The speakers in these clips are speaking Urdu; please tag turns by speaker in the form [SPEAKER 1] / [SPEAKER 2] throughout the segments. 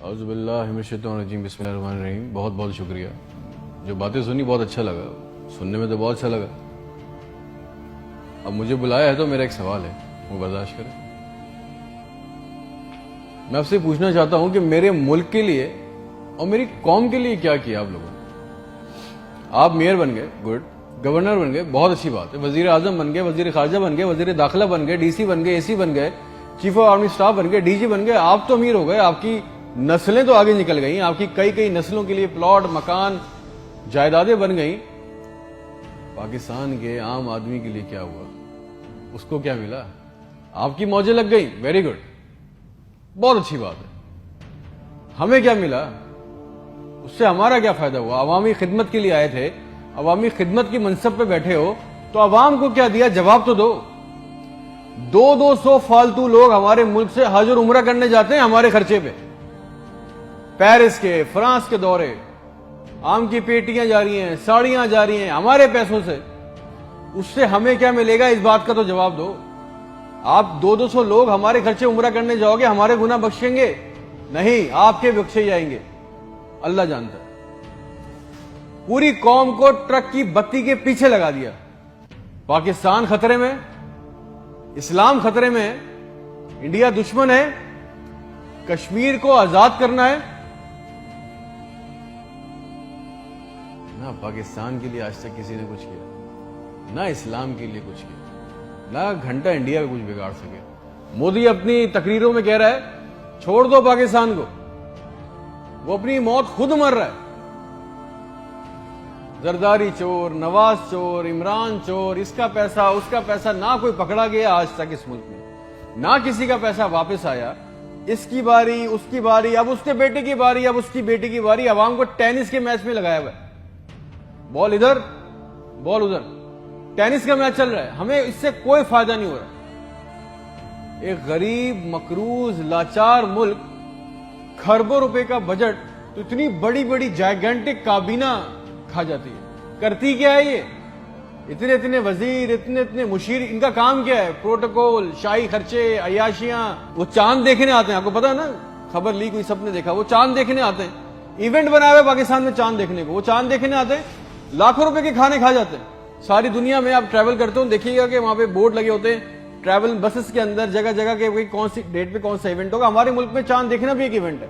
[SPEAKER 1] اعوذ باللہ من الشیطان الرجیم، بسم اللہ الرحمن الرحیم۔ بہت بہت شکریہ، جو باتیں سنی بہت اچھا لگا، سننے میں تو بہت اچھا لگا۔ اب مجھے بلایا ہے تو میرا ایک سوال ہے، وہ برداشت کریں۔ میں آپ سے پوچھنا چاہتا ہوں کہ میرے ملک کے لیے اور میری قوم کے لیے کیا کیا آپ لوگوں نے؟ آپ میئر بن گئے، گڈ، گورنر بن گئے، بہت اچھی بات ہے، وزیر اعظم بن گئے، وزیر خارجہ بن گئے، وزیر داخلہ بن گئے، ڈی سی بن گئے، اے سی بن گئے، چیف آف آرمی اسٹاف بن گئے، ڈی جی بن گئے۔ آپ تو امیر ہو گئے، آپ کی نسلیں تو آگے نکل گئیں، آپ کی کئی نسلوں کے لیے پلاٹ، مکان، جائیدادیں بن گئیں۔ پاکستان کے عام آدمی کے لیے کیا ہوا؟ اس کو کیا ملا؟ آپ کی موجیں لگ گئیں، ویری گڈ، بہت اچھی بات ہے۔ ہمیں کیا ملا؟ اس سے ہمارا کیا فائدہ ہوا؟ عوامی خدمت کے لیے آئے تھے، عوامی خدمت کی منصب پہ بیٹھے ہو تو عوام کو کیا دیا؟ جواب تو دو۔ 200 فالتو لوگ ہمارے ملک سے حج اور عمرہ کرنے جاتے ہیں ہمارے خرچے پہ، پیرس کے، فرانس کے دورے، آم کی پیٹیاں جا رہی ہیں، ساڑیاں جا رہی ہیں ہمارے پیسوں سے۔ اس سے ہمیں کیا ملے گا؟ اس بات کا تو جواب دو۔ آپ 200 لوگ ہمارے خرچے عمرہ کرنے جاؤ گے، ہمارے گناہ بخشیں گے؟ نہیں، آپ کے بخشے جائیں گے، اللہ جانتا ہے۔ پوری قوم کو ٹرک کی بتی کے پیچھے لگا دیا۔ پاکستان خطرے میں، اسلام خطرے میں ہے، انڈیا دشمن ہے، کشمیر کو آزاد کرنا ہے۔ نہ پاکستان کے لیے آج تک کسی نے کچھ کیا، نہ اسلام کے لیے کچھ کیا، نہ گھنٹہ انڈیا کا کچھ بگاڑ سکے۔ مودی اپنی تقریروں میں کہہ رہا ہے چھوڑ دو پاکستان کو، وہ اپنی موت خود مر رہا ہے۔ زرداری چور، نواز چور، عمران چور، اس کا پیسہ نہ کوئی پکڑا گیا آج تک اس ملک میں، نہ کسی کا پیسہ واپس آیا۔ اس کی باری، اس کی باری، اب اس کے بیٹے کی باری، اب اس کی بیٹی کی باری۔ عوام کو ٹینس کے میچ میں لگایا ہوا ہے، بال ادھر بال ادھر، ٹینس کا میچ چل رہا ہے، ہمیں اس سے کوئی فائدہ نہیں ہو رہا۔ ایک غریب، مقروض، لاچار ملک، کھربوں روپے کا بجٹ تو اتنی بڑی بڑی جائگنٹک کابینہ کھا جاتی ہے۔ کرتی کیا ہے یہ؟ اتنے وزیر، اتنے مشیر، ان کا کام کیا ہے؟ پروٹوکول، شاہی خرچے، عیاشیاں۔ وہ چاند دیکھنے آتے ہیں، آپ کو پتا ہے نا، خبر لیک ہوئی، سب نے دیکھا، وہ چاند دیکھنے آتے ہیں، ایونٹ بنایا ہوا پاکستان میں چاند دیکھنے کو، وہ چاند دیکھنے آتے ہیں، لاکھوں روپے کے کھانے کھا جاتے ہیں۔ ساری دنیا میں آپ ٹریول کرتے ہو، دیکھیے گا کہ وہاں پہ بورڈ لگے ہوتے ہیں ٹریول بسز کے اندر، جگہ جگہ کے کون سی ڈیٹ پہ کون سا ایونٹ ہوگا۔ ہمارے ملک میں چاند دیکھنا بھی ایک ایونٹ ہے،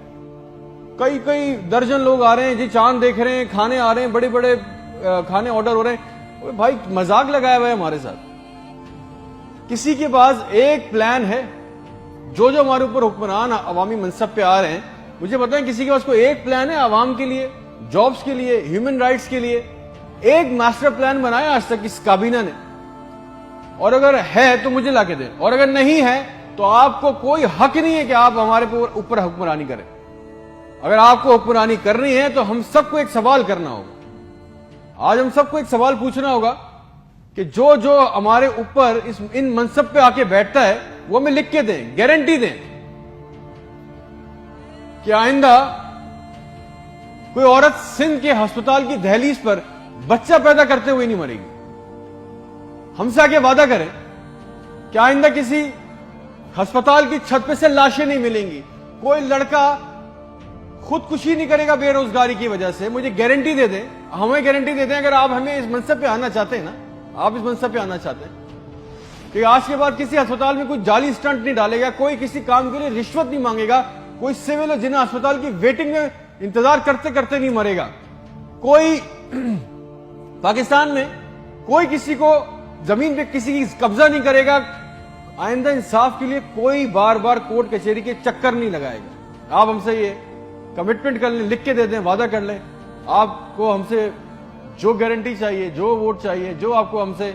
[SPEAKER 1] کئی درجن لوگ آ رہے ہیں جی، چاند دیکھ رہے ہیں، کھانے آ رہے ہیں، بڑے بڑے کھانے آرڈر ہو رہے ہیں۔ بھائی مذاق لگایا ہوا ہے ہمارے ساتھ۔ کسی کے پاس ایک پلان ہے، جو ہمارے اوپر حکمران عوامی منصب پہ آ رہے ہیں، مجھے بتائیں کسی کے پاس کوئی ایک پلان ہے عوام کے لیے، جابز کے لیے، ہیومن رائٹس کے لیے؟ ایک ماسٹر پلان بنایا آج تک اس کابینہ نے؟ اور اگر ہے تو مجھے لا کے دیں، اور اگر نہیں ہے تو آپ کو کوئی حق نہیں ہے کہ آپ ہمارے اوپر حکمرانی کریں۔ اگر آپ کو حکمرانی کرنی ہے تو ہم سب کو ایک سوال کرنا ہوگا، آج ہم سب کو ایک سوال پوچھنا ہوگا کہ جو ہمارے اوپر ان منصب پہ آ کے بیٹھتا ہے وہ ہمیں لکھ کے دیں، گارنٹی دیں کہ آئندہ کوئی عورت سندھ کے ہسپتال کی دہلیز پر بچہ پیدا کرتے ہوئے نہیں مرے گی۔ ہم سے آگے وعدہ کریں کہ آئندہ کسی ہسپتال کی چھت پہ سے لاشیں نہیں ملیں گی، کوئی لڑکا خودکشی نہیں کرے گا بے روزگاری کی وجہ سے۔ مجھے گارنٹی دے دیں، ہمیں گارنٹی دے دیں، اگر آپ ہمیں اس منصب پہ آنا چاہتے ہیں نا، آپ اس منصب پہ آنا چاہتے ہیں کہ آج کے بعد کسی ہسپتال میں کوئی جعلی سٹنٹ نہیں ڈالے گا، کوئی کسی کام کے لیے رشوت نہیں مانگے گا، کوئی سول اور جنہ ہسپتال کی ویٹنگ میں انتظار کرتے کرتے نہیں مرے گا، کوئی پاکستان میں کوئی کسی کو زمین پہ کسی کی قبضہ نہیں کرے گا، آئندہ انصاف کے لیے کوئی بار بار کورٹ کچہری کے چکر نہیں لگائے گا۔ آپ ہم سے یہ کمٹمنٹ کر لیں، لکھ کے دے دیں، وعدہ کر لیں، آپ کو ہم سے جو گارنٹی چاہیے، جو ووٹ چاہیے، جو آپ کو ہم سے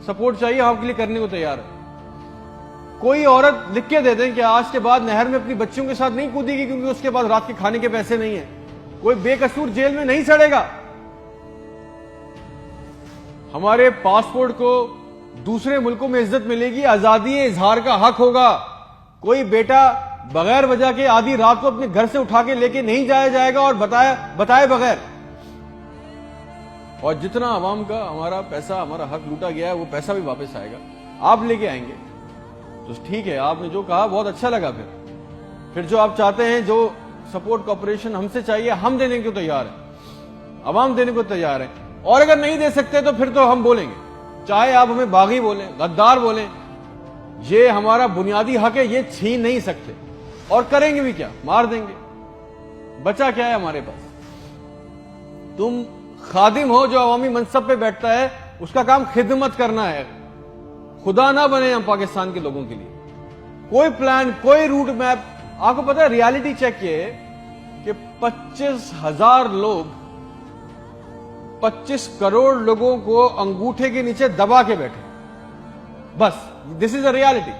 [SPEAKER 1] سپورٹ چاہیے، ہم آپ کے لیے کرنے کو تیار ہے۔ کوئی عورت لکھ کے دے دیں کہ آج کے بعد نہر میں اپنی بچیوں کے ساتھ نہیں کودے گی کیونکہ اس کے پاس رات کے کھانے کے پیسے نہیں ہیں، کوئی بے قصور جیل میں نہیں سڑے گا۔ ہمارے پاسپورٹ کو دوسرے ملکوں میں عزت ملے گی، آزادی اظہار کا حق ہوگا، کوئی بیٹا بغیر وجہ کے آدھی رات کو اپنے گھر سے اٹھا کے لے کے نہیں جایا جائے گا اور بتائے بغیر۔ اور جتنا عوام کا ہمارا پیسہ، ہمارا حق لوٹا گیا ہے، وہ پیسہ بھی واپس آئے گا، آپ لے کے آئیں گے تو ٹھیک ہے۔ آپ نے جو کہا بہت اچھا لگا، پھر جو آپ چاہتے ہیں، جو سپورٹ کوپریشن ہم سے چاہیے, ہم دینے کو تیار ہیں, عوام دینے کو تیار ہے. اور اگر نہیں دے سکتے تو پھر تو ہم بولیں گے, چاہے آپ ہمیں باغی بولیں, غدار بولیں, یہ ہمارا بنیادی حق ہے, یہ چھین نہیں سکتے. اور کریں گے بھی کیا, مار دیں گے. بچا کیا ہے ہمارے پاس؟ تم خادم ہو جو عوامی منصب پہ بیٹھتا ہے, اس کا کام خدمت کرنا ہے. خدا نہ بنے ہم پاکستان کے لوگوں کے لیے. کوئی پلان, کوئی روٹ میپ. آپ کو پتا ہے ریالٹی چیک یہ ہے کہ 25,000 لوگ 25 کروڑ لوگوں کو انگوٹھے کے نیچے دبا کے بیٹھے. بس دس از اے ریالٹی.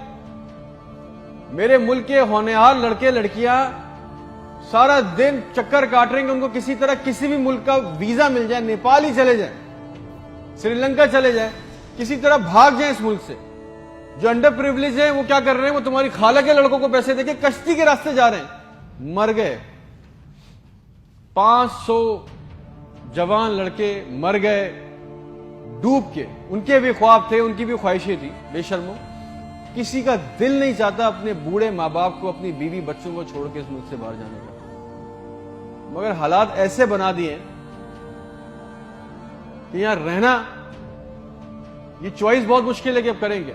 [SPEAKER 1] میرے ملک کے ہونہار لڑکے لڑکیاں سارا دن چکر کاٹ رہے ہیں کہ ان کو کسی طرح کسی بھی ملک کا ویزا مل جائے, نیپال ہی چلے جائیں, سری لنکا چلے جائیں, کسی طرح بھاگ جائیں اس ملک سے. جو انڈر پریویلیج ہیں وہ کیا کر رہے ہیں, وہ تمہاری خالہ کے لڑکوں کو پیسے دے کے کشتی کے راستے جا رہے ہیں. مر گئے 500 جوان لڑکے, مر گئے ڈوب کے. ان کے بھی خواب تھے, ان کی بھی خواہشیں تھی. بے شرمو, کسی کا دل نہیں چاہتا اپنے بوڑھے ماں باپ کو, اپنی بیوی بچوں کو چھوڑ کے اس ملک سے باہر جانے کا. مگر حالات ایسے بنا دیے کہ یہاں رہنا, یہ چوائس بہت مشکل ہے کہ اب کریں گے.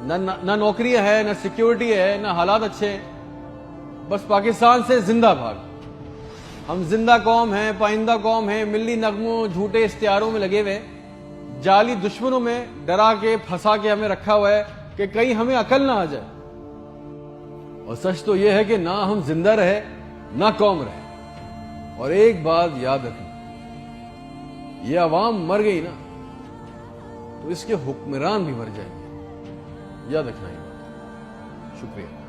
[SPEAKER 1] نہ نوکری ہے, نہ سیکیورٹی ہے, نہ حالات اچھے ہیں. بس پاکستان سے زندہ بھاگ. ہم زندہ قوم ہیں, پائندہ قوم ہیں, ملی نغموں جھوٹے اشتہاروں میں لگے ہوئے, جعلی دشمنوں میں ڈرا کے پھنسا کے ہمیں رکھا ہوا ہے کہ کہیں ہمیں عقل نہ آ جائے. اور سچ تو یہ ہے کہ نہ ہم زندہ رہے نہ قوم رہے. اور ایک بات یاد رکھنا, یہ عوام مر گئی نا تو اس کے حکمران بھی مر جائیں گے. یاد رکھنا یہ بات. شکریہ.